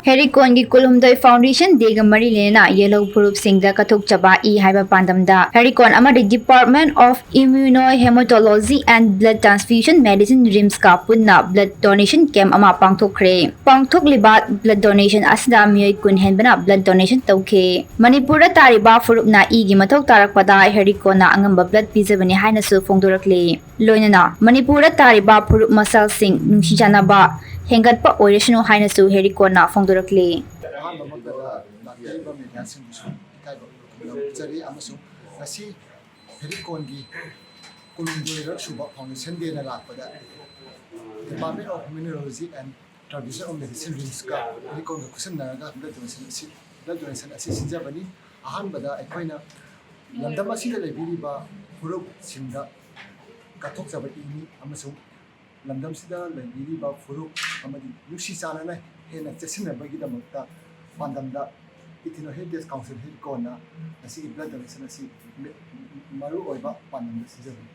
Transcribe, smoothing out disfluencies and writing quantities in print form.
Herikon gi Kulumdoi Foundation dega mari lena Yelhou Phurup Singda Kathokchaba I haiba pandamda Herikon amadi Department of Immunohematology and Blood Transfusion Medicine RIMS ka punna blood donation camp ama pangthokre pangthokliba blood donation asda miyoi kun henbana blood donation tawke Manipura tariba Phurup na I gi mathok tarakpada Herikon na angamba blood pizabani haina su fongdorakle loinana Manipura tariba Phurup masal sing nungsijanaba hengatpa oirishnu haina su Herikon na fongdorakle Department of Immunology and Tradition of Medicine RIMS ka Herikon ka kusannaga blood donation asi sinjabani ahanbada aikoina lamdam asida lebiriba Phurup Singda Kathokchaba ini amasung lamdam sida lebiriba Phurup amadi nusi chanana hena chesinabagi damakta pandamda itino health council Herikon na asi blood donation asi maru oiba pandamda sinjabani